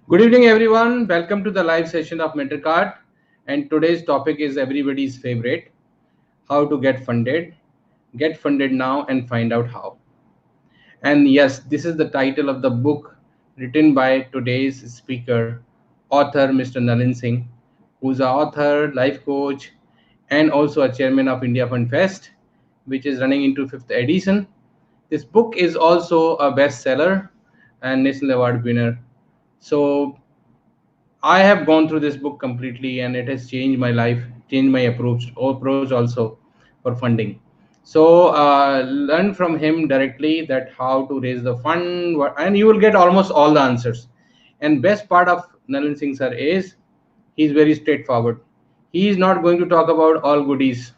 Good evening, everyone. Welcome to the live session of MentorCard. And today's topic is everybody's favorite: how to get funded. Get funded now and find out how. And yes, this is the title of the book written by today's speaker, author Mr. Nalin Singh, who's an author, life coach, and also a chairman of India Fund Fest, which is running into fifth edition. This book is also a bestseller and national award winner. So I have gone through this book completely, and it has changed my life, changed my approach also for funding. So learn from him directly that how to raise the fund, and you will get almost all the answers. And best part of Nalin Singh sir is he's very straightforward. He is not going to talk about all goodies.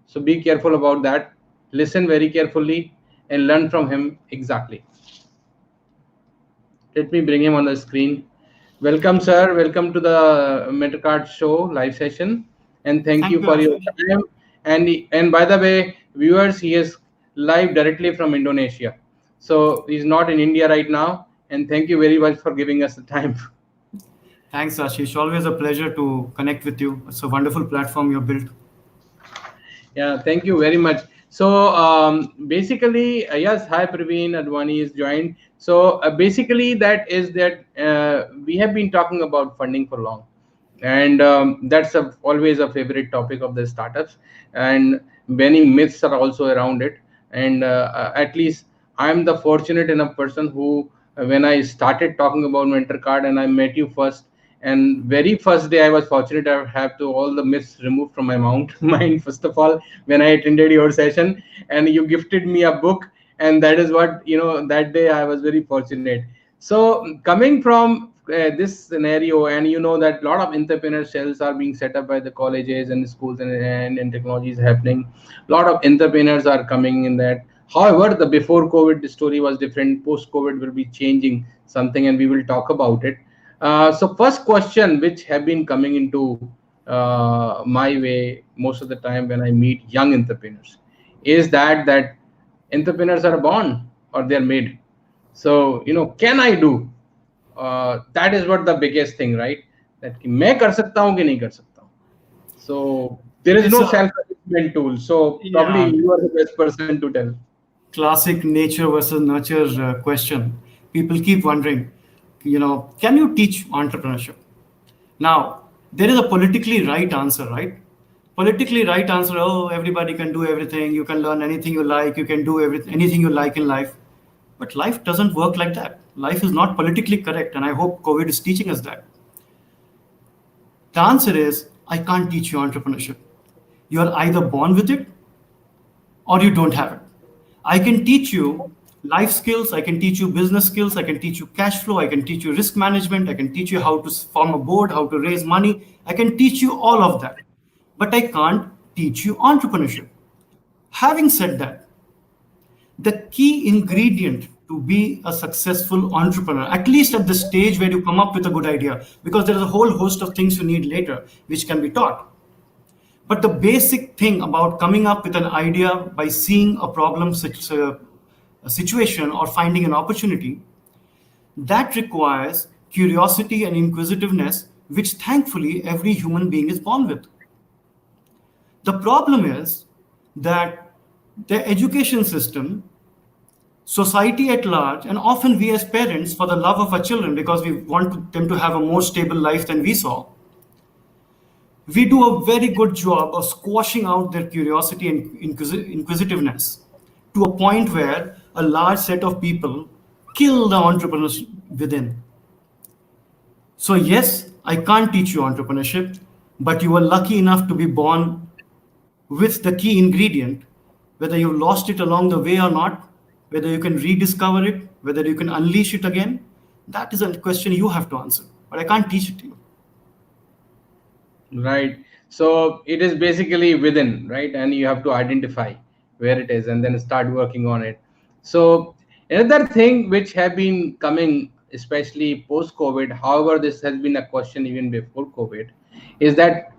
So be careful about that. Listen very carefully and learn from him exactly. Let me bring him on the screen. Welcome, sir. Welcome to the MetaCard show live session, and thank Thank you you, for your Ashish. time. And by the way, viewers, he is live directly from Indonesia, so he's not in India right now. And thank you very much for giving us the time. Thanks, Ashish. Always a pleasure to connect with you. It's a wonderful platform you've built. Yeah, thank you very much. So basically, yes, hi Praveen Advani is joined. So basically, that is that we have been talking about funding for long, and that's always a favorite topic of the startups, and many myths are also around it. And at least I'm the fortunate enough person who, when I started talking about mentor card and I met you first, and very first day I was fortunate I have to all the myths removed from my mind first of all when I attended your session, and you gifted me a book, and that is what, that day I was very fortunate. So coming from this scenario, and you know that a lot of entrepreneur cells are being set up by the colleges and schools, and technology is happening. A lot of entrepreneurs are coming in that. However, the before COVID story was different. Post COVID will be changing something, and we will talk about it. So first question which have been coming into my way most of the time when I meet young entrepreneurs is that entrepreneurs are born or they're made. So can I do? That is what the biggest thing, right? That कि मैं कर सकता हूँ कि नहीं कर सकता हूँ. So there is It's no a self-assessment tool. So probably yeah, you are the best person to tell. classic nature versus nurture question. People keep wondering, can you teach entrepreneurship? Now, there is a politically right answer, right? Politically right answer, oh, everybody can do everything. You can learn anything you like. You can do anything you like in life. But life doesn't work like that. Life is not politically correct. And I hope COVID is teaching us that. The answer is I can't teach you entrepreneurship. You are either born with it or you don't have it. I can teach you life skills, I can teach you business skills, I can teach you cash flow, I can teach you risk management, I can teach you how to form a board, how to raise money. I can teach you all of that. But I can't teach you entrepreneurship. Having said that, the key ingredient to be a successful entrepreneur, at least at the stage where you come up with a good idea, because there is a whole host of things you need later which can be taught. But the basic thing about coming up with an idea by seeing a problem, a situation, or finding an opportunity, that requires curiosity and inquisitiveness, which thankfully every human being is born with. The problem is that the education system, society at large, and often we as parents, for the love of our children, because we want them to have a more stable life than we saw, we do a very good job of squashing out their curiosity and inquisitiveness to a point where a large set of people kill the entrepreneurs within. So, yes, I can't teach you entrepreneurship, but you were lucky enough to be born with the key ingredient, whether you lost it along the way or not, whether you can rediscover it, whether you can unleash it again. That is a question you have to answer, but I can't teach it to you. Right. So it is basically within, right? And you have to identify where it is and then start working on it. So another thing which have been coming, especially post COVID, however, this has been a question even before COVID, is that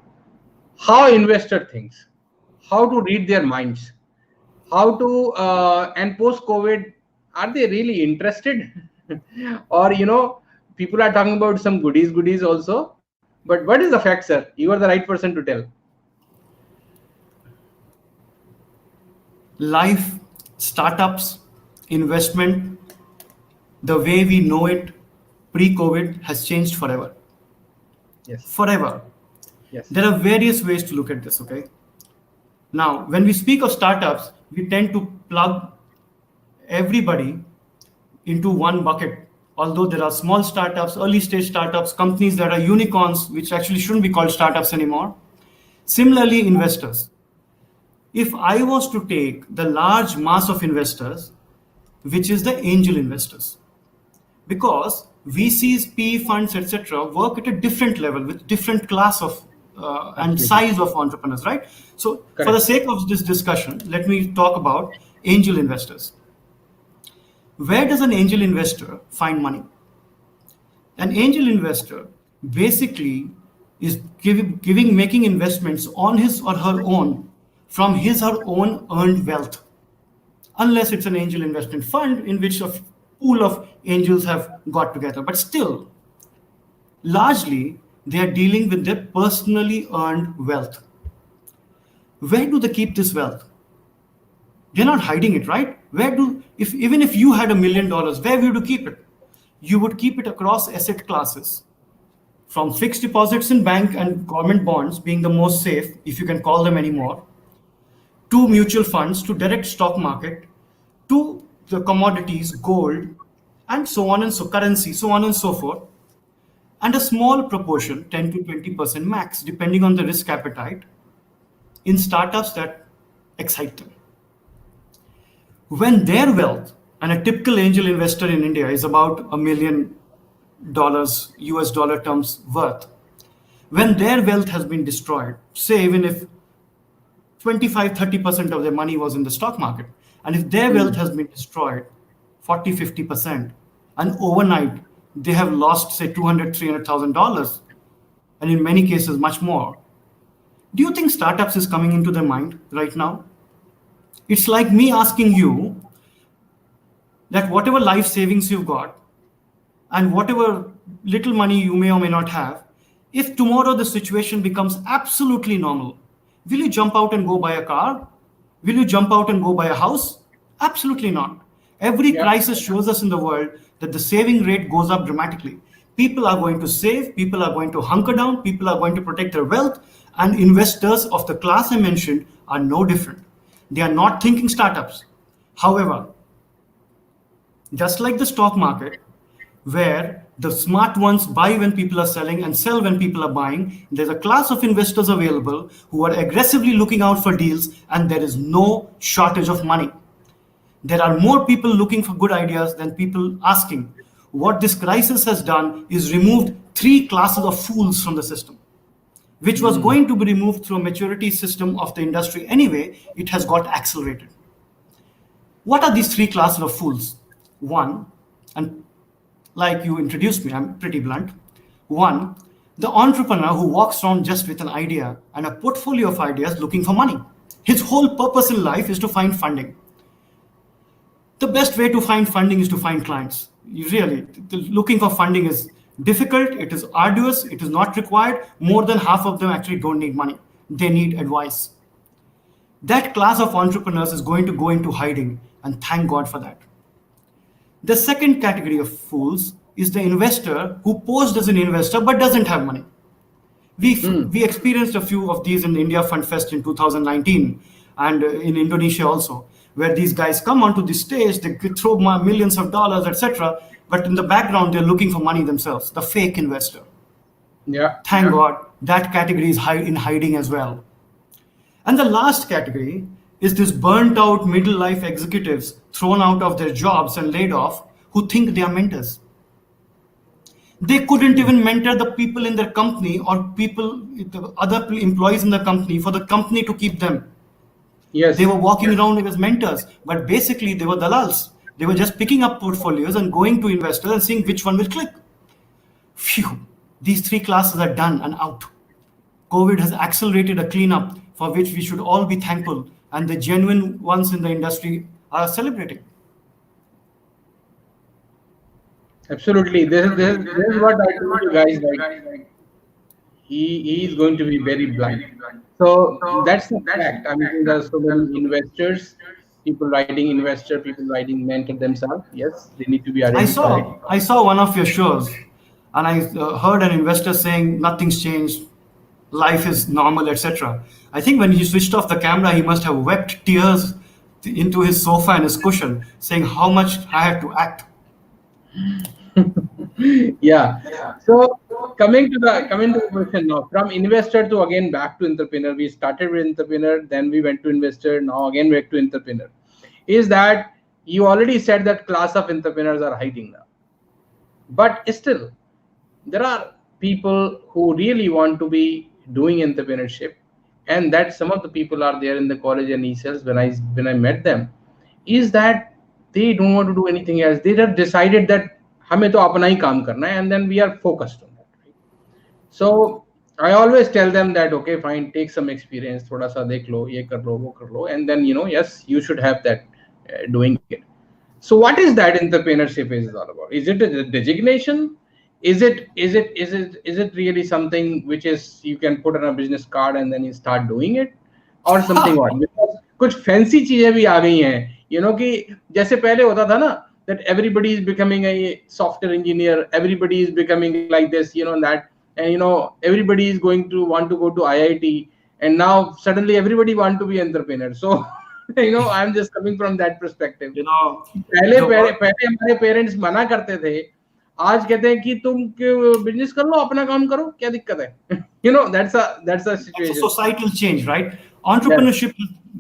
how investor thinks, how to read their minds, how to and post COVID, are they really interested? Or people are talking about some goodies also. But what is the fact, sir? You are the right person to tell. Life, startups, investment, the way we know it pre-COVID has changed forever. Yes. Forever. Yes. There are various ways to look at this, okay? Now, when we speak of startups, we tend to plug everybody into one bucket. Although there are small startups, early stage startups, companies that are unicorns, which actually shouldn't be called startups anymore. Similarly, investors. If I was to take the large mass of investors, which is the angel investors, because VCs, PE funds, etc., work at a different level with different class of and Absolutely. size of entrepreneurs, right? So, for the Correct. sake of this discussion, let me talk about angel investors. Where does an angel investor find money? An angel investor basically is making investments on his or her own from his or her own earned wealth, unless it's an angel investment fund in which a pool of angels have got together. But still, largely, they are dealing with their personally earned wealth. Where do they keep this wealth? They're not hiding it, right? Where do, if even if you had $1 million, where would you keep it? You would keep it across asset classes, from fixed deposits in bank and government bonds being the most safe, if you can call them anymore, to mutual funds, to direct stock market, to the commodities, gold, and so on and so currency, so on and so forth, and a small proportion, 10 to 20% max, depending on the risk appetite, in startups that excite them. When their wealth, and a typical angel investor in India is about $1 million US dollar terms worth, when their wealth has been destroyed, say even if 25-30% of their money was in the stock market, and if their wealth has been destroyed 40-50%, and overnight they have lost say $200,000-$300,000, and in many cases much more, do you think startups is coming into their mind right now? It's like me asking you that whatever life savings you've got and whatever little money you may or may not have, if tomorrow the situation becomes absolutely normal, will you jump out and go buy a car? Will you jump out and go buy a house? Absolutely not. Every Yeah. crisis shows us in the world that the saving rate goes up dramatically. People are going to save, people are going to hunker down, people are going to protect their wealth, and investors of the class I mentioned are no different. They are not thinking startups. However, just like the stock market, where the smart ones buy when people are selling and sell when people are buying, there's a class of investors available who are aggressively looking out for deals, and there is no shortage of money. There are more people looking for good ideas than people asking. What this crisis has done is removed three classes of fools from the system, which was going to be removed through a maturity system of the industry anyway. It has got accelerated. What are these three classes of fools? One, and like you introduced me, I'm pretty blunt. One, the entrepreneur who walks around just with an idea and a portfolio of ideas looking for money. His whole purpose in life is to find funding. The best way to find funding is to find clients. You really, looking for funding is difficult, it is arduous, it is not required. More than half of them actually don't need money, they need advice. That class of entrepreneurs is going to go into hiding, and thank God for that. The second category of fools is the investor who posed as an investor but doesn't have money. We experienced a few of these in India Fund Fest in 2019 and in Indonesia also, where these guys come onto the stage, they throw millions of dollars, etc. But in the background, they're looking for money themselves, the fake investor. Yeah. Thank Yeah. God that category is in hiding as well. And the last category is this burnt out middle life executives thrown out of their jobs and laid off who think they are mentors. They couldn't even mentor the people in their company or people, the other employees in the company, for the company to keep them. They Yes. were walking Yes. around as mentors, but basically they were dalals. They were just picking up portfolios and going to investors and seeing which one will click. Phew, these three classes are done and out. COVID has accelerated a cleanup for which we should all be thankful, and the genuine ones in the industry are celebrating. Absolutely. This is what I told you guys. Like he is going to be very blunt. So that's the fact. I mean, there are so many investors, people writing investor, people writing mentor themselves. Yes, they need to be identified. I saw one of your shows, and I heard an investor saying nothing's changed, life is normal, etc. I think when he switched off the camera, he must have wept tears into his sofa and his cushion, saying how much I had to act. Yeah. So coming to the question now, from investor to again back to entrepreneur. We started with entrepreneur, then we went to investor, now again back to entrepreneur. Is that you already said that class of entrepreneurs are hiding now, but still there are people who really want to be doing entrepreneurship, and that some of the people are there in the college and e-cells. When I met them, is that they don't want to do anything else. They have decided that हमें तो अपना ही काम करना है, and then we are focused on that, right? So I always tell them that okay, fine, take some experience, थोड़ा सा देख लो, ये कर लो, वो कर लो, and then yes, you should have that doing it. So what is that entrepreneurship is all about? Is it a designation? Is it really something which is you can put on a business card and then you start doing it, or something what? Because कुछ fancy चीजें भी आ गई हैं, कि जैसे पहले होता था ना, that everybody is becoming a software engineer, everybody is becoming like this, and that, and everybody is going to want to go to IIT, and now suddenly everybody want to be entrepreneur. So I'm just coming from that perspective. You know, पहले the पहले word, पहले हमारे parents मना करते थे, आज कहते हैं कि तुम बिजनेस कर लो, अपना काम करो, क्या दिक्कत है? That's a that's a situation. societal change, right? Yes. Entrepreneurship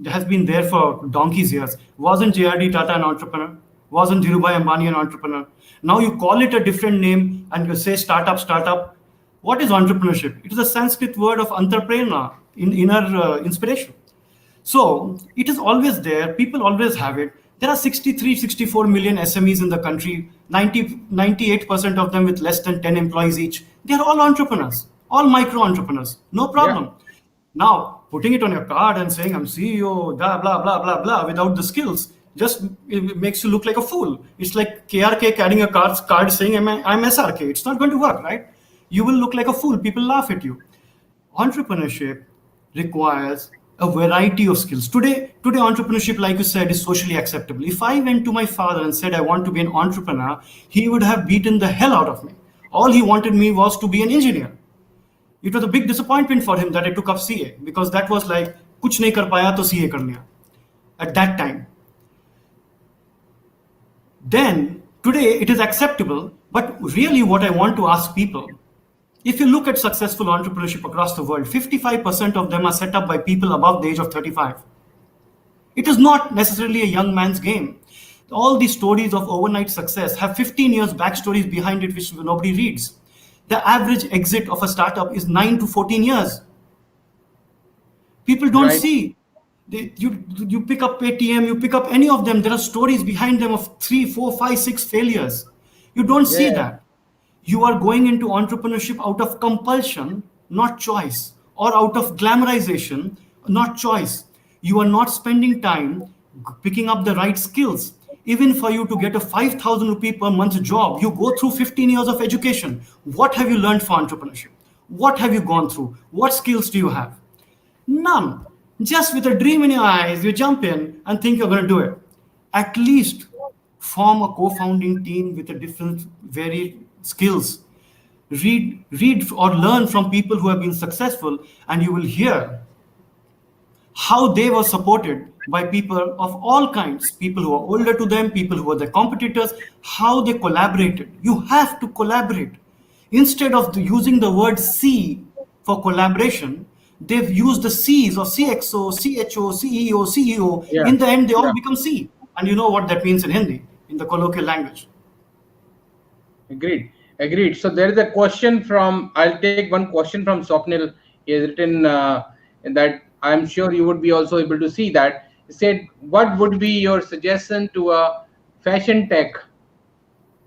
has been there for donkey's years. Wasn't J.R.D. Tata an entrepreneur? Wasn't Dhirubhai Ambani an entrepreneur? Now you call it a different name and you say startup, startup. What is entrepreneurship? It is a Sanskrit word of entrepreneur, in inner inspiration. So it is always there. People always have it. There are 63, 64 million SMEs in the country, 98% of them with less than 10 employees each. They are all entrepreneurs, all micro entrepreneurs. No Yeah. problem. Now, putting it on your card and saying, I'm CEO, blah, blah, blah, blah, blah, without the skills, just it makes you look like a fool. It's like KRK carrying a card saying, I'm SRK. It's not going to work, right? You will look like a fool. People laugh at you. Entrepreneurship requires a variety of skills. Today entrepreneurship, like you said, is socially acceptable. If I went to my father and said I want to be an entrepreneur, he would have beaten the hell out of me. All he wanted me was to be an engineer. It was a big disappointment for him that I took up CA, because that was like कुछ नहीं कर पाया तो CA कर लिया at that time. Then today it is acceptable, but really what I want to ask people, if you look at successful entrepreneurship across the world, 55% of them are set up by people above the age of 35. It is not necessarily a young man's game. All these stories of overnight success have 15 years backstories behind it, which nobody reads. The average exit of a startup is 9 to 14 years. People don't Right. see. You pick up Paytm, you pick up any of them, there are stories behind them of 3, 4, 5, 6 failures. You don't see Yeah. that. You are going into entrepreneurship out of compulsion, not choice, or out of glamorization, not choice. You are not spending time picking up the right skills. Even for you to get a 5,000 rupee per month job, you go through 15 years of education. What have you learned for entrepreneurship? What have you gone through? What skills do you have? None. Just with a dream in your eyes, you jump in and think you're going to do it. At least form a co-founding team with a different, varied skills. Read or learn from people who have been successful, and you will hear how they were supported by people of all kinds, people who are older to them, people who are their competitors, how they collaborated. You have to collaborate. Instead of using the word C for collaboration, they've used the C's of CXO, CHO, CEO, CEO. Yeah. In the end, they Yeah. all become C. And you know what that means in Hindi, in the colloquial language. Agreed. Agreed. So there is a question from. I'll take one question from Swapnil. He has written that I'm sure you would be also able to see that. He said, "What would be your suggestion to a fashion tech?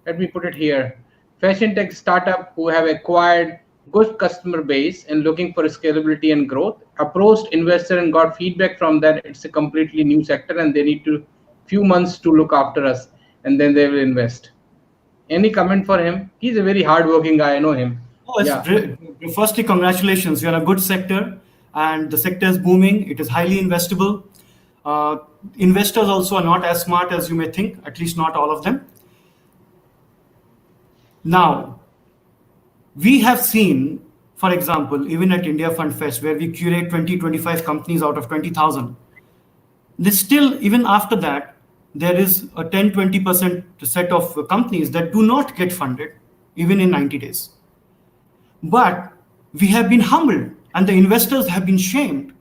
Let me put it here. Fashion tech startup who have acquired good customer base and looking for scalability and growth. Approached investor and got feedback from that it's a completely new sector and they need to few months to look after us and then they will invest." Any comment for him? He's a very hardworking guy. I know him. Oh, it's Yeah. great. Firstly, congratulations. You're in a good sector, and the sector is booming. It is highly investable. Uh, Investors also are not as smart as you may think, at least not all of them. Now, we have seen, for example, even at India Fund Fest, where we curate 20, 25 companies out of 20,000, there's still, even after that, there is a 10, 20% set of companies that do not get funded, even in 90 days. But we have been humbled, and the investors have been shamed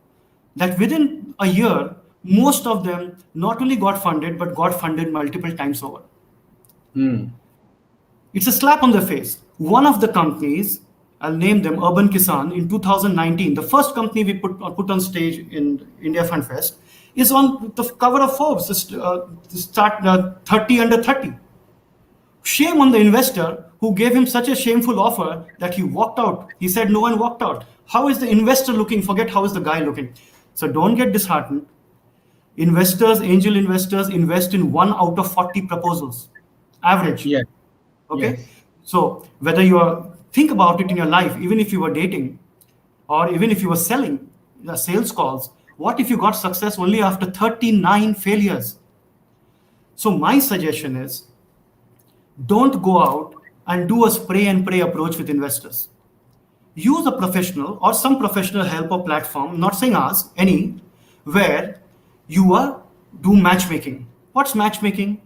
that within a year, most of them not only got funded, but got funded multiple times over. Hmm. It's a slap on the face. One of the companies, I'll name them Urban Kisan, in 2019, the first company we put on stage in India Fund Fest, is on the cover of Forbes, start 30 under 30. Shame on the investor who gave him such a shameful offer that he walked out. He said no and walked out. How is the investor looking? Forget how is the guy looking. So don't get disheartened. Investors, angel investors, invest in 1 out of 40 proposals, average. Yes. Okay. Yes. So whether you are, think about it in your life, even if you were dating or even if you were selling sales calls, what if you got success only after 39 failures? So my suggestion is, don't go out and do a spray and pray approach with investors. Use a professional or some professional help or platform, not saying ours, any, where you are do matchmaking. What's matchmaking?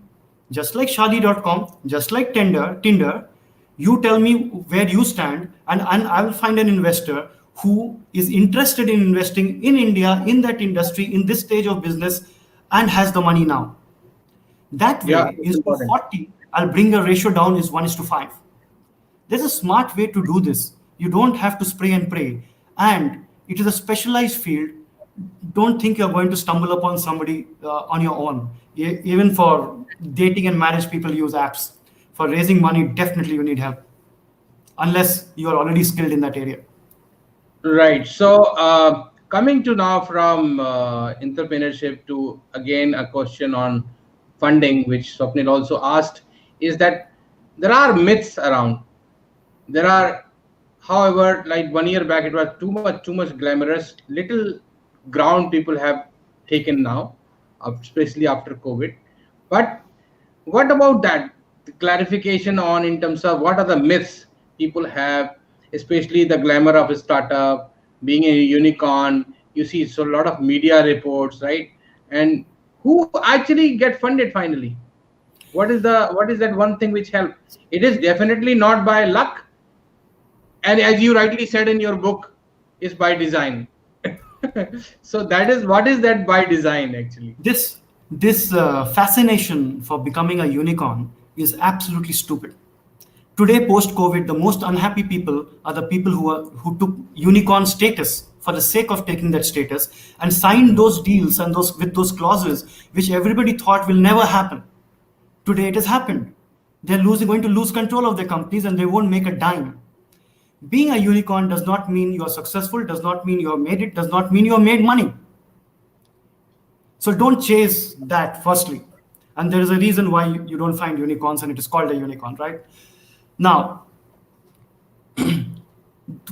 Just like Shadi.com, just like Tinder, you tell me where you stand, and I will find an investor who is interested in investing in India, in that industry, in this stage of business, and has the money now. That Yeah, way, it's instead of important. 40, I'll bring the ratio down is 1:5. There's a smart way to do this. You don't have to spray and pray. And it is a specialized field. Don't think you're going to stumble upon somebody on your own. Even for dating and marriage, people use apps. For raising money, definitely you need help, unless you are already skilled in that area. Right. So, coming to now from entrepreneurship to again a question on funding, which Swapnil also asked, is that there are myths around. There are, however, like 1 year back, it was too much glamorous. Little ground people have taken now, especially after COVID. But what about that? The clarification on in terms of what are the myths people have, especially the glamour of a startup, being a unicorn. You see, so a lot of media reports, right? And who actually get funded finally? What is that one thing which help? It is definitely not by luck, and as you rightly said in your book, is by design. So that is what is that by design actually? This fascination for becoming a unicorn is absolutely stupid. Today, post COVID, the most unhappy people are the people who took unicorn status for the sake of taking that status and signed those deals and those with those clauses which everybody thought will never happen. Today it has happened. They're going to lose control of their companies and they won't make a dime. Being a unicorn does not mean you're successful, does not mean you're made it, does not mean you're made money. So don't chase that firstly. And there is a reason why you don't find unicorns and it is called a unicorn, right? Now,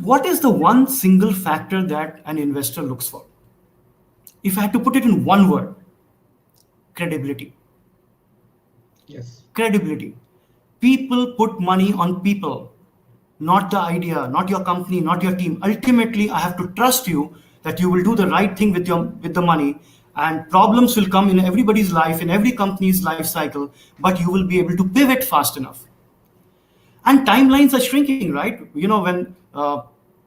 what is the one single factor that an investor looks for? If I had to put it in one word, credibility. Yes. Credibility. People put money on people, not the idea, not your company, not your team. Ultimately, I have to trust you that you will do the right thing with the money, and problems will come in everybody's life, in every company's life cycle, but you will be able to pivot fast enough. And timelines are shrinking, right? You know, when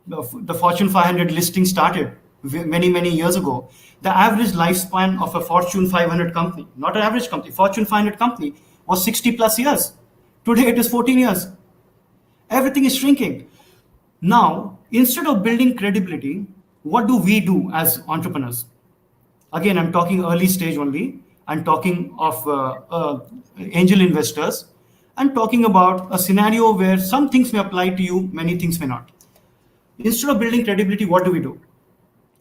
the Fortune 500 listing started many years ago, the average lifespan of a Fortune 500 company, not an average company, Fortune 500 company, was 60 plus years. Today it is 14 years. Everything is shrinking. Now, instead of building credibility, what do we do as entrepreneurs? Again, I'm talking early stage only. I'm talking of angel investors. I'm talking about a scenario where some things may apply to you, many things may not. Instead of building credibility, what do?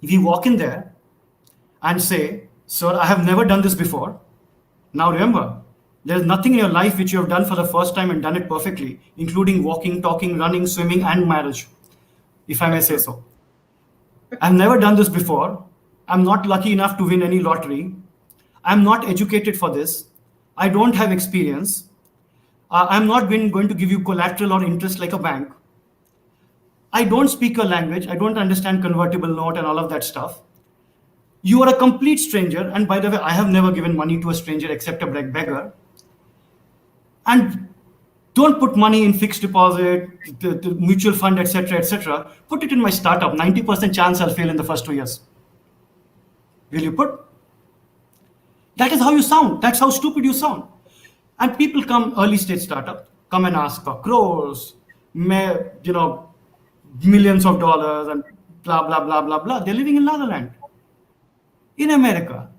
We walk in there and say, "Sir, I have never done this before. Now remember, There is nothing in your life which you have done for the first time and done it perfectly, including walking, talking, running, swimming, and marriage, if I may say Absolutely. so. I've never done this before. I'm not lucky enough to win any lottery. I'm not educated for this. I don't have experience. I'm not going to give you collateral or interest like a bank. I don't speak your language. I don't understand convertible note and all of that stuff. You are a complete stranger. And by the way, I have never given money to a stranger except a beggar. And don't put money in fixed deposit, the mutual fund, etc., etc. Put it in my startup. 90% chance I'll fail in the first 2 years. Will you put? That is how you sound. That's how stupid you sound. And people come early stage startup, come and ask for crores, you know, millions of dollars and blah blah blah blah blah. They're living in la la land. In America,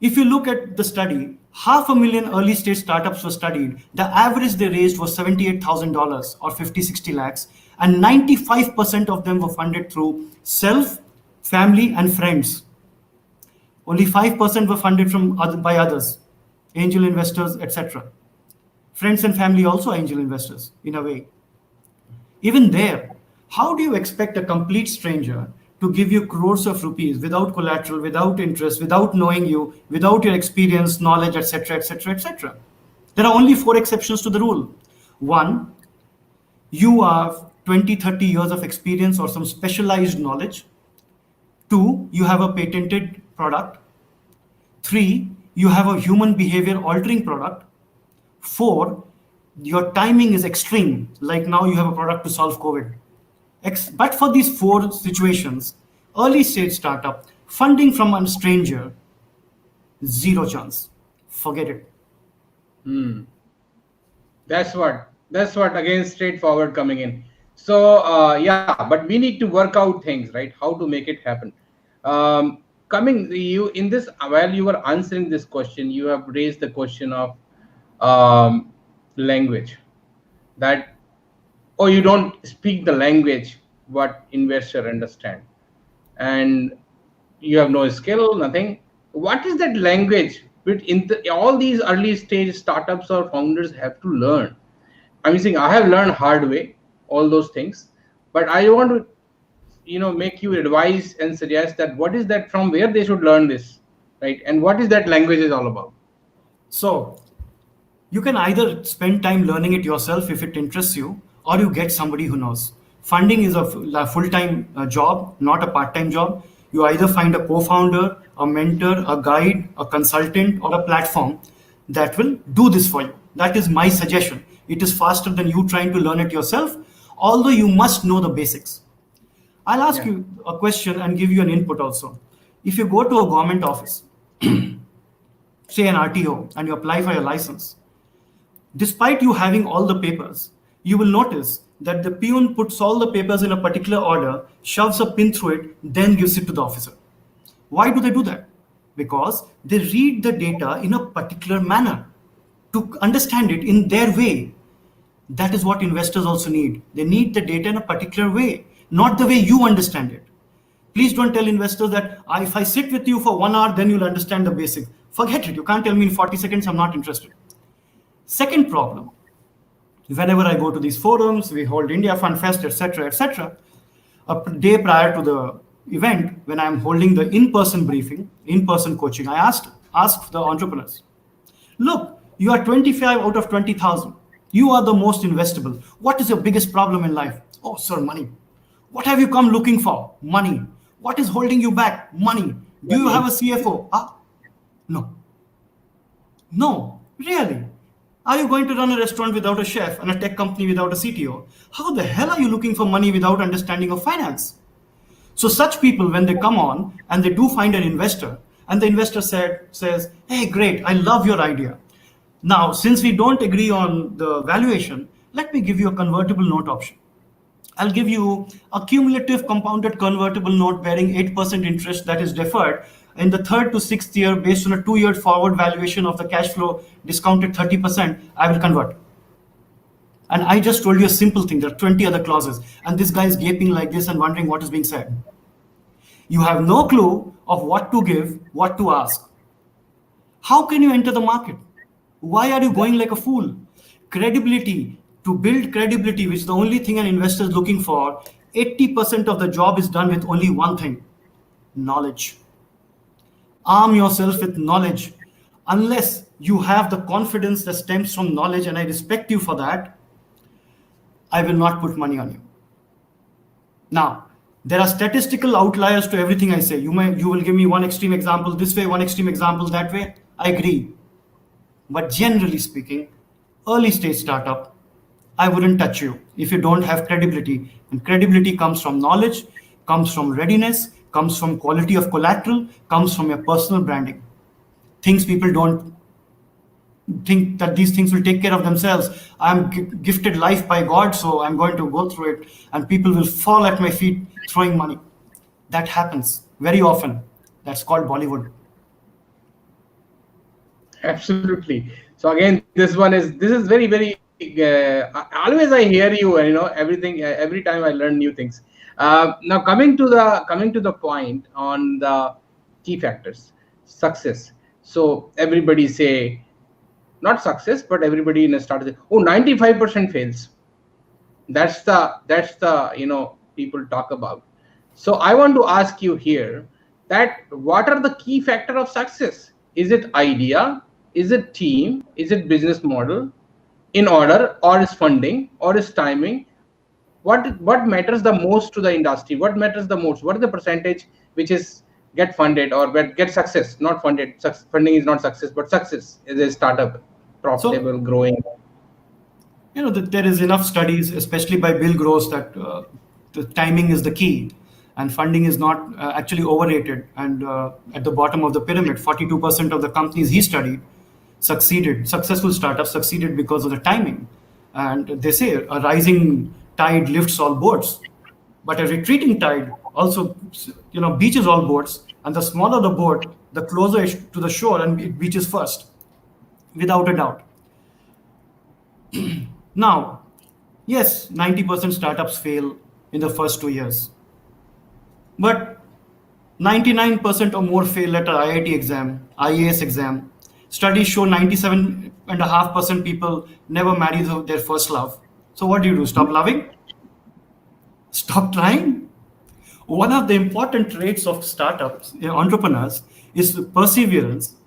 if you look at the study, 500,000 early stage startups were studied. The average they raised was $78,000 or 50, 60 lakhs, and 95% of them were funded through self, family, and friends. Only 5% were funded by others, angel investors, etc. Friends and family also are angel investors in a way. Even there, how do you expect a complete stranger to give you crores of rupees without collateral, without interest, without knowing you, without your experience, knowledge, etc., etc., etc.? There are only four exceptions to the rule. One, you have 20, 30 years of experience or some specialized knowledge. Two, you have a patented product. Three, you have a human behavior altering product. Four, your timing is extreme, like now you have a product to solve COVID. But for these four situations, early stage startup, funding from a stranger, zero chance. Forget it. Hmm. That's what again straightforward coming in. So yeah, but we need to work out things, right? How to make it happen. Coming you in this, while you were answering this question, you have raised the question of language, that, oh, you don't speak the language what investor understand, and you have no skill, nothing. What is that language which all these early stage startups or founders have to learn? I'm saying I have learned hard way all those things, but I want to, make you advise and suggest that what is that, from where they should learn this, right? And what is that language is all about? So, you can either spend time learning it yourself if it interests you, or you get somebody who knows. Funding is a full time job, not a part time job. You either find a co founder, a mentor, a guide, a consultant, or a platform that will do this for you. That is my suggestion. It is faster than you trying to learn it yourself, although you must know the basics. I'll ask Yeah. you a question and give you an input also. If you go to a government office, say an RTO, and you apply for your license, despite you having all the papers, you will notice that the peon puts all the papers in a particular order, shoves a pin through it, then gives it to the officer. Why do they do that? Because they read the data in a particular manner to understand it in their way. That is what investors also need. They need the data in a particular way, not the way you understand it. Please don't tell investors that if I sit with you for 1 hour, then you'll understand the basics. Forget it. You can't tell me in 40 seconds, I'm not interested. Second problem, whenever I go to these forums, we hold India Fund Fest, etc., etc., a day prior to the event, when I'm holding the in-person briefing, in-person coaching, I ask the entrepreneurs, look, you are 25 out of 20,000. You are the most investable. What is your biggest problem in life? Oh, sir, money. What have you come looking for? Money. What is holding you back? Money. Do you have a Money. CFO? Ah, no. No, really. Are you going to run a restaurant without a chef and a tech company without a CTO? How the hell are you looking for money without understanding of finance? So such people, when they come on and they do find an investor, and the investor says, hey, great, I love your idea. Now, since we don't agree on the valuation, let me give you a convertible note option. I'll give you a cumulative compounded convertible note bearing 8% interest that is deferred in the third to sixth year based on a 2 year forward valuation of the cash flow discounted 30%. I will convert. And I just told you a simple thing. There are 20 other clauses. And this guy is gaping like this and wondering what is being said. You have no clue of what to give, what to ask. How can you enter the market? Why are you going like a fool? Credibility. To build credibility, which is the only thing an investor is looking for, 80% of the job is done with only one thing: knowledge. Arm yourself with knowledge. Unless you have the confidence that stems from knowledge, and I respect you for that, I will not put money on you. Now, there are statistical outliers to everything I say. You will give me one extreme example this way, one extreme example that way. I agree. But generally speaking, early stage startup, I wouldn't touch you if you don't have credibility. And credibility comes from knowledge, comes from readiness, comes from quality of collateral, comes from your personal branding. Things people don't think that these things will take care of themselves. I'm gifted life by God, so I'm going to go through it, and people will fall at my feet throwing money. That happens very often. That's called Bollywood. Absolutely. So again, this is very very. Always I hear you, and everything. Every time I learn new things. Now coming to the point on the key factors, success. So everybody say not success, but everybody in a startup say, oh, 95% fails. That's the people talk about. So I want to ask you here that what are the key factor of success? Is it idea, is it team, is it business model in order, or is funding, or is timing? What matters the most to the industry? What matters the most? What is the percentage which is get funded or get success, not funded? Funding is not success, but success is a startup, So, profitable, growing. that there is enough studies, especially by Bill Gross, that the timing is the key, and funding is not actually overrated. And at the bottom of the pyramid, 42% of the companies he studied successful startups succeeded because of the timing. And they say a rising tide lifts all boats, but a retreating tide also, beaches all boats. And the smaller the boat, the closer to the shore, and it beaches first, without a doubt. Now, yes, 90% startups fail in the first 2 years, but 99% or more fail at an IIT exam, IAS exam. Studies show 97.5% people never marry their first love. So what do? Stop loving? Stop trying? One of the important traits of startups, entrepreneurs, is perseverance.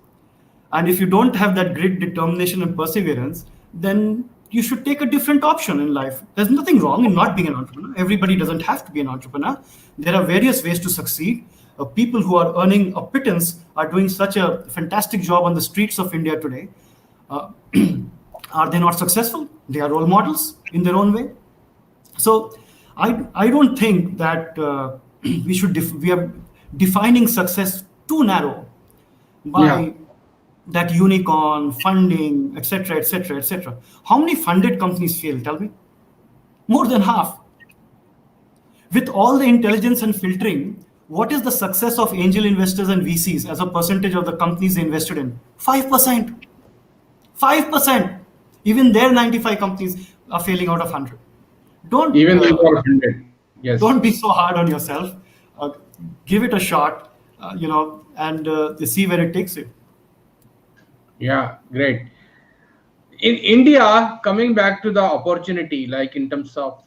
And if you don't have that grit, determination, and perseverance, then you should take a different option in life. There's nothing wrong in not being an entrepreneur. Everybody doesn't have to be an entrepreneur. There are various ways to succeed. People who are earning a pittance are doing such a fantastic job on the streets of India today. Uh, are they not successful? They are role models in their own way. So I don't think that we are defining success too narrow Yeah. by that unicorn funding, etc., etc., etc. How many funded companies fail? Tell me. More than half. With all the intelligence and filtering, what is the success of angel investors and VCs as a percentage of the companies they invested in? 5%. 5%. Even their 95 companies are failing out of 100. Don't Even they uh, got 100. Yes. don't be so hard on yourself. Uh, Give it a shot, and see where it takes you. Yeah, great. In India, coming back to the opportunity, like in terms of,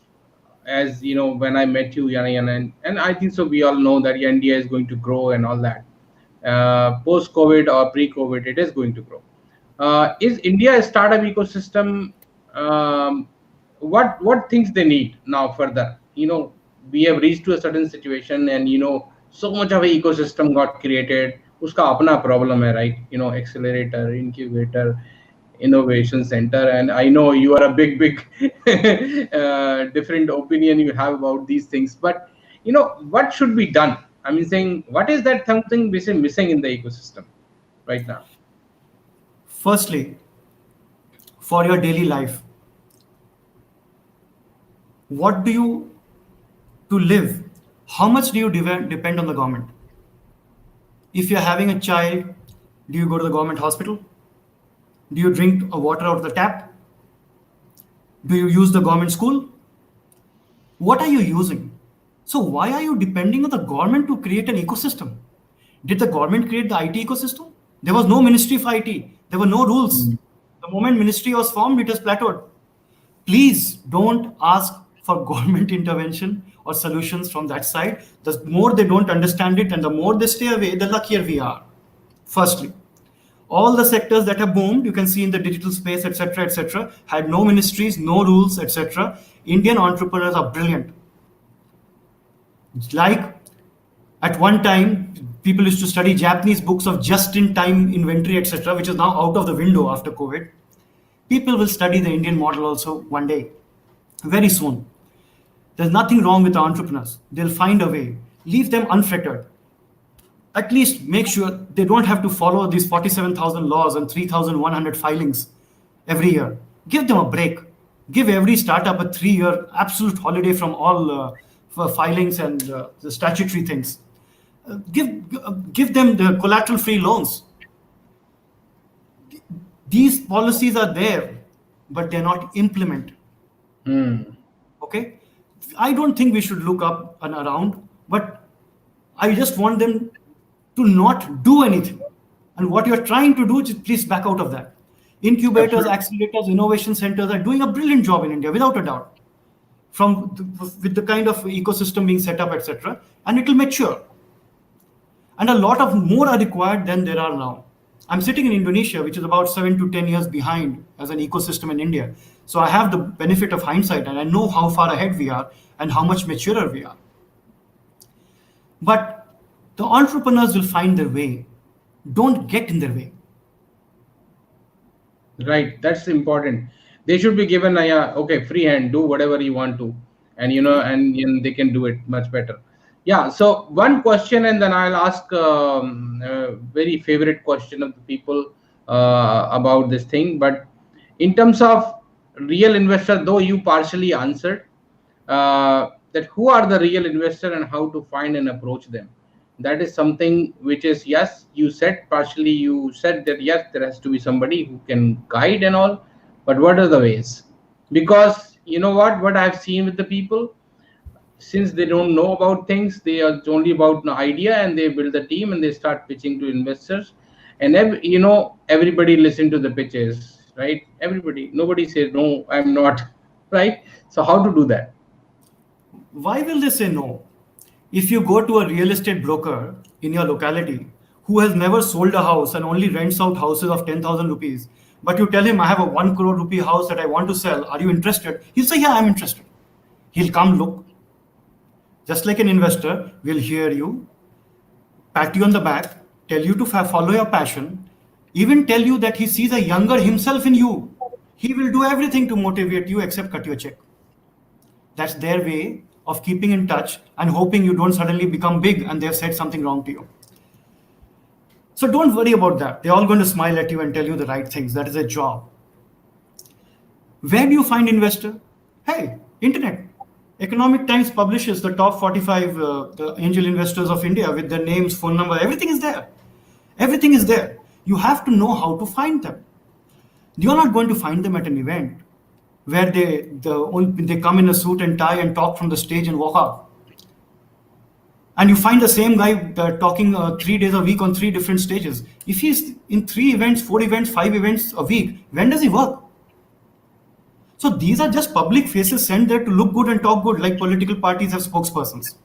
as you know, when I met you, Yana, and I think so, we all know that India is going to grow and all that. Post COVID or pre COVID, it is going to grow. Is India a startup ecosystem? Um, what things they need now further? We have reached to a certain situation, and so much of a ecosystem got created. Uska apna problem hai, right? Accelerator, incubator, innovation center, and I know you are a big different opinion you have about these things, but what should be done? I mean, saying, what is that something missing in the ecosystem right now? Firstly, for your daily life, what do you to live? How much do you depend on the government? If you're having a child, do you go to the government hospital? Do you drink water out of the tap? Do you use the government school? What are you using? So why are you depending on the government to create an ecosystem? Did the government create the IT ecosystem? There was no ministry for IT. There were no rules. Mm. The moment ministry was formed, it has plateaued. Please don't ask for government intervention or solutions from that side. The more they don't understand it and the more they stay away, the luckier we are. Firstly, all the sectors that have boomed, you can see in the digital space, etc., had no ministries, no rules, etc. Indian entrepreneurs are brilliant. Like at one time, people used to study Japanese books of just-in-time inventory, etc., which is now out of the window after COVID. People will study the Indian model also one day, very soon. There's nothing wrong with the entrepreneurs. They'll find a way. Leave them unfettered. At least make sure they don't have to follow these 47,000 laws and 3,100 filings every year. Give them a break. Give every startup a 3-year absolute holiday from all filings and the statutory things. Give them the collateral-free loans. These policies are there, but they're not implemented. Okay? I don't think we should look up and around, but I just want them to not do anything. And what you're trying to do, just please back out of that. Incubators, accelerators, innovation centers are doing a brilliant job in India, without a doubt, with the kind of ecosystem being set up, etc. And it will mature. And a lot of more are required than there are now. I'm sitting in Indonesia, which is about 7 to 10 years behind as an ecosystem in India. So I have the benefit of hindsight and I know how far ahead we are and how much maturer we are. But the entrepreneurs will find their way. Don't get in their way. Right, that's important. They should be given a okay, free hand, do whatever you want to, and and they can do it much better. Yeah. So one question, and then I'll ask a very favorite question of the people about this thing. But in terms of real investor, though you partially answered that who are the real investor and how to find and approach them. That is something which is, yes, you said partially, you said that yes, there has to be somebody who can guide and all, but what are the ways? Because you know what I've seen with the people, since they don't know about things, they are only about an idea and they build a team and they start pitching to investors, and everybody listen to the pitches, right? Everybody, nobody says no, I'm not, right? So how to do that? Why will they say no? If you go to a real estate broker in your locality who has never sold a house and only rents out houses of 10,000 rupees, but you tell him, I have a 1 crore rupee house that I want to sell, are you interested? He'll say, yeah, I'm interested. He'll come look. Just like an investor, will hear you, pat you on the back, tell you to follow your passion, even tell you that he sees a younger himself in you. He will do everything to motivate you except cut you a check. That's their way of keeping in touch and hoping you don't suddenly become big and they've said something wrong to you. So don't worry about that. They're all going to smile at you and tell you the right things. That is their job. Where do you find investor? Hey, internet. Economic Times publishes the top 45 the angel investors of India with their names, phone number. Everything is there. Everything is there. You have to know how to find them. You're not going to find them at an event where they come in a suit and tie and talk from the stage and walk out. And you find the same guy talking 3 days a week on 3 different stages. If he's in 3 events, 4 events, 5 events a week, when does he work? So these are just public faces sent there to look good and talk good, like political parties have spokespersons.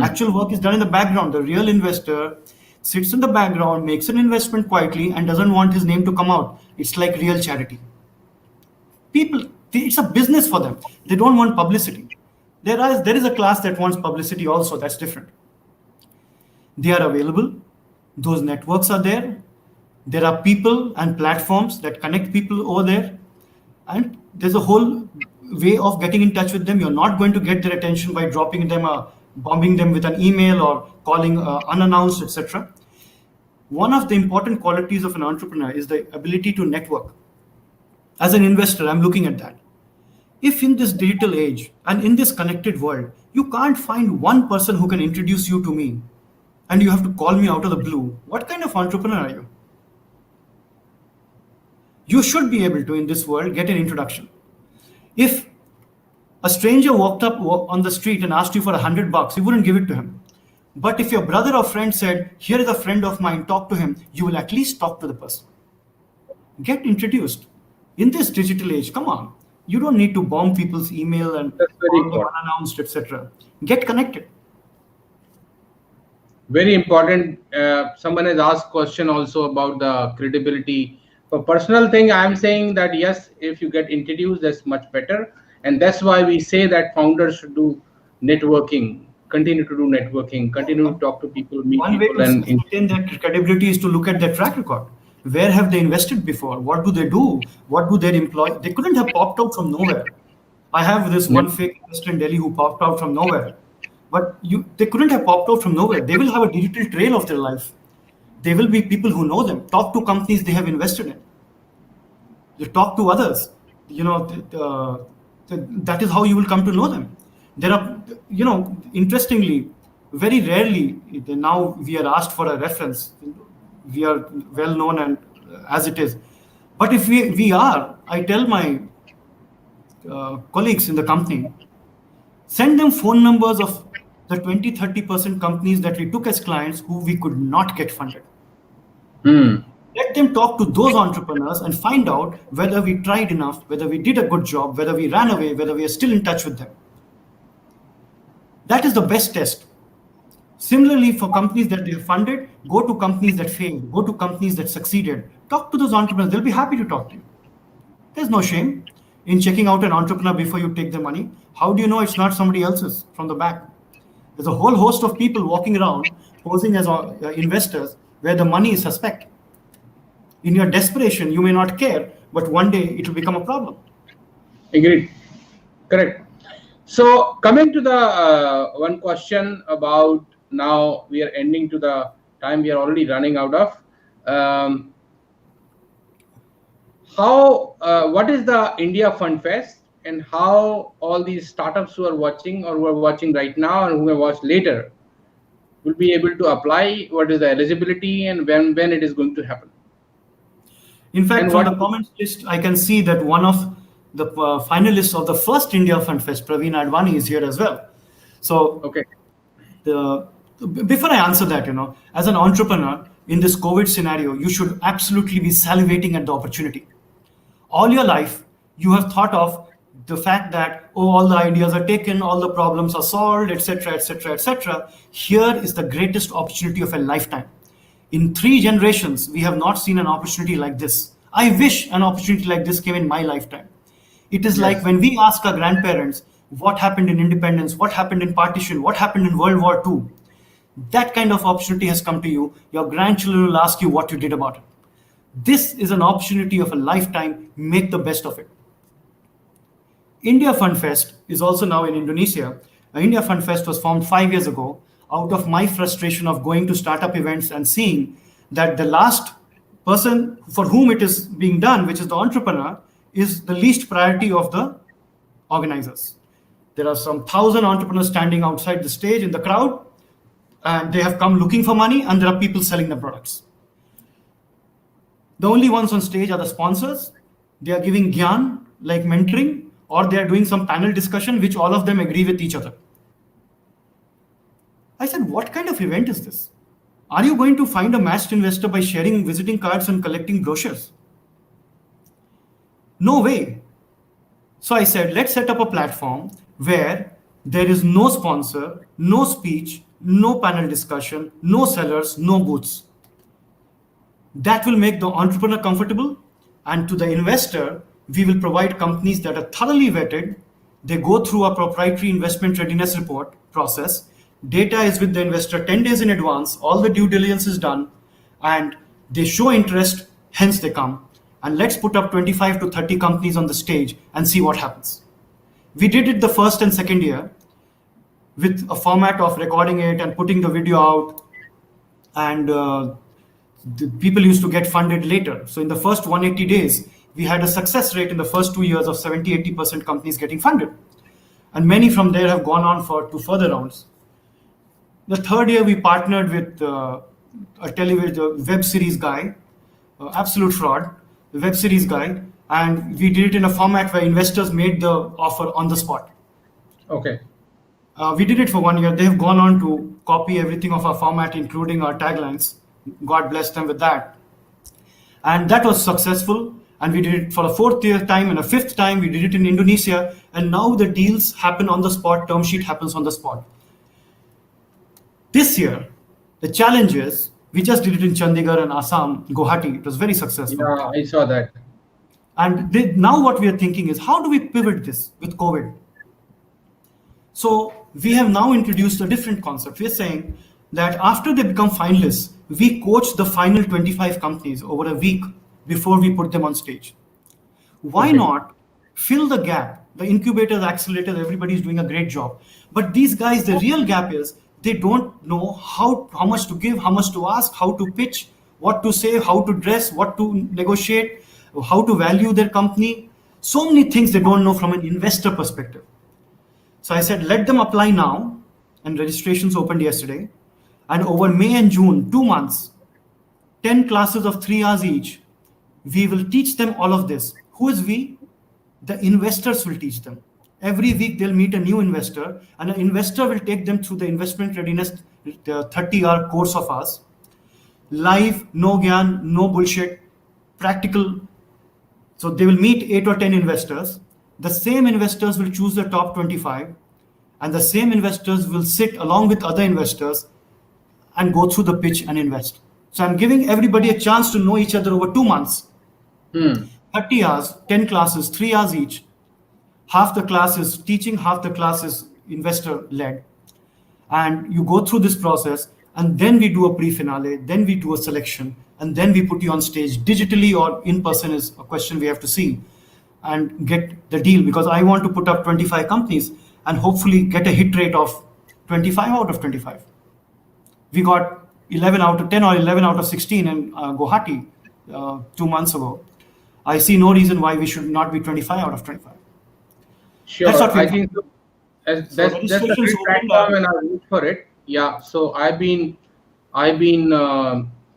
Actual work is done in the background. The real investor sits in the background, makes an investment quietly, and doesn't want his name to come out. It's like real charity. People, it's a business for them. They don't want publicity. There is a class that wants publicity also. That's different. They are available. Those networks are there. There are people and platforms that connect people over there. And there's a whole way of getting in touch with them. You're not going to get their attention by dropping them, bombing them with an email or calling unannounced, etc. One of the important qualities of an entrepreneur is the ability to network. As an investor, I'm looking at that. If in this digital age and in this connected world, you can't find one person who can introduce you to me, and you have to call me out of the blue, what kind of entrepreneur are you? You should be able to, in this world, get an introduction. If a stranger walked up on the street and asked you for $100, you wouldn't give it to him. But if your brother or friend said, here is a friend of mine, talk to him, you will at least talk to the person. Get introduced. In this digital age, come on, you don't need to bomb people's email and That's very call them important. unannounced, etc. Get connected. Very important. Someone has asked question also about the credibility. For personal thing, I'm saying that yes, if you get introduced, that's much better, and that's why we say that founders should do networking, continue to do networking, continue to talk to people, meet One way people, to and sustain that credibility is to look at their track record. Where have they invested before? What do they do? What do they employ? They couldn't have popped out from nowhere. I have this yeah, one fake investor in Delhi who popped out from nowhere. But they couldn't have popped out from nowhere. They will have a digital trail of their life. They will be people who know them. Talk to companies they have invested in. You talk to others. You know, that is how you will come to know them. There are, interestingly, very rarely now we are asked for a reference. We are well known and as it is. But if we are, I tell my colleagues in the company, send them phone numbers of the 20-30% companies that we took as clients who we could not get funded. hmm, Let them talk to those entrepreneurs and find out whether we tried enough, whether we did a good job, whether we ran away, whether we are still in touch with them. That is the best test. Similarly, for companies that they funded, go to companies that failed, go to companies that succeeded. Talk to those entrepreneurs. They'll be happy to talk to you. There's no shame in checking out an entrepreneur before you take their money. How do you know it's not somebody else's from the back? There's a whole host of people walking around posing as investors where the money is suspect. In your desperation, you may not care, but one day it will become a problem. agreed, correct. So coming to the one question about, now we are ending to the time, we are already running out of. Um, how what is the India Fund Fest, and how all these startups who are watching or who are watching right now and who may watch later will be able to apply? What is the eligibility, and when it is going to happen? In fact, And from what? the comments list, I can see that one of the finalists of the first India Fund Fest, Praveen Advani, is here as well. So, Okay. the before I answer that, as an entrepreneur in this COVID scenario, you should absolutely be salivating at the opportunity. All your life, you have thought of the fact that, oh, all the ideas are taken, all the problems are solved, etc., etc., etc. Here is the greatest opportunity of a lifetime. In 3 generations, we have not seen an opportunity like this. I wish an opportunity like this came in my lifetime. It is like Yes. when we ask our grandparents what happened in independence, what happened in partition, what happened in World War II. That kind of opportunity has come to you. Your grandchildren will ask you what you did about it. This is an opportunity of a lifetime. Make the best of it. India Fund Fest is also now in Indonesia. India Fund Fest was formed 5 years ago out of my frustration of going to startup events and seeing that the last person for whom it is being done, which is the entrepreneur, is the least priority of the organizers. There are some 1,000 entrepreneurs standing outside the stage in the crowd, and they have come looking for money, and there are people selling the products. The only ones on stage are the sponsors. They are giving gyan, like mentoring, or they are doing some panel discussion, which all of them agree with each other. I said, what kind of event is this? Are you going to find a matched investor by sharing visiting cards and collecting brochures? No way. So I said, let's set up a platform where there is no sponsor, no speech, no panel discussion, no sellers, no booths. That will make the entrepreneur comfortable, and to the investor, we will provide companies that are thoroughly vetted. They go through a proprietary investment readiness report process. Data is with the investor 10 days in advance. All the due diligence is done, and they show interest, hence they come. And let's put up 25 to 30 companies on the stage and see what happens. We did it the first and second year with a format of recording it and putting the video out, and the people used to get funded later. So in the first 180 days, we had a success rate in the first 2 years of 70-80% companies getting funded. And many from there have gone on to further rounds. The third year, we partnered with a television web series guy, absolute fraud, the web series guy, and we did it in a format where investors made the offer on the spot. Okay. We did it for 1 year. They have gone on to copy everything of our format, including our taglines. God bless them with that. And that was successful. And we did it for a fourth year time and a fifth time. We did it in Indonesia. And now the deals happen on the spot, term sheet happens on the spot. This year, the challenge is we just did it in Chandigarh and Assam, Guwahati. It was very successful. Yeah, I saw that. And now what we are thinking is how do we pivot this with COVID? So we have now introduced a different concept. We are saying that after they become finalists, we coach the final 25 companies over a week before we put them on stage. Why Perfect. not fill the gap? The incubators, accelerators, everybody is doing a great job. But these guys, the real gap is they don't know how much to give, how much to ask, how to pitch, what to say, how to dress, what to negotiate, how to value their company. So many things they don't know from an investor perspective. So I said, let them apply now. And registrations opened yesterday. And over May and June, 2 months, 10 classes of 3 hours each, we will teach them all of this. Who is we? The investors will teach them. Every week they'll meet a new investor, and an investor will take them through the investment readiness 30-hour course of ours. Live, no gyan, no bullshit, practical. So they will meet 8 or 10 investors. The same investors will choose the top 25, and the same investors will sit along with other investors and go through the pitch and invest. So I'm giving everybody a chance to know each other over 2 months. Hmm. 30 hours, 10 classes, 3 hours each. Half the class is teaching, half the class is investor led. And you go through this process, and then we do a pre-finale, then we do a selection, and then we put you on stage digitally or in person is a question we have to see and get the deal, because I want to put up 25 companies and hopefully get a hit rate of 25 out of 25. We got 11 out of 10 or 11 out of 16 in Guwahati 2 months ago. I see no reason why we should not be 25 out of 25. That's Sure, what I we're think doing. so. So That's a registrations great opened. platform, and I root for it. Yeah. So I've been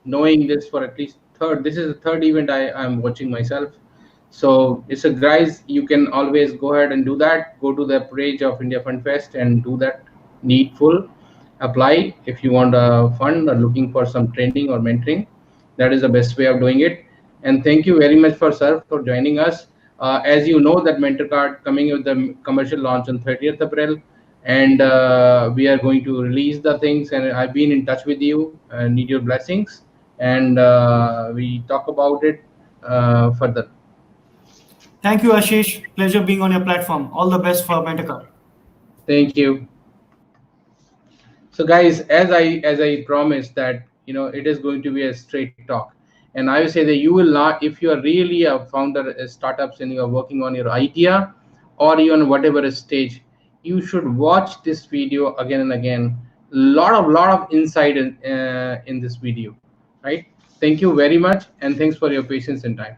knowing this for at least third. This is the third event I'm watching myself. So it's a guys. You can always go ahead and do that. Go to the page of India Fund Fest and do that needful. Apply if you want a fund or looking for some training or mentoring. That is the best way of doing it. And thank you very much for sir for joining us. As you know, that mentor card coming with the commercial launch on 30th April, and we are going to release the things. And I've been in touch with you. Need your blessings, and we talk about it further. Thank you, Ashish. Pleasure being on your platform. All the best for Mentor. Thank you. So guys, as I promised that it is going to be a straight talk, and I will say that you will not, if you are really a founder startups and you are working on your idea or you on whatever stage, you should watch this video again and again. Lot of insight in this video, right? Thank you very much, and thanks for your patience and time.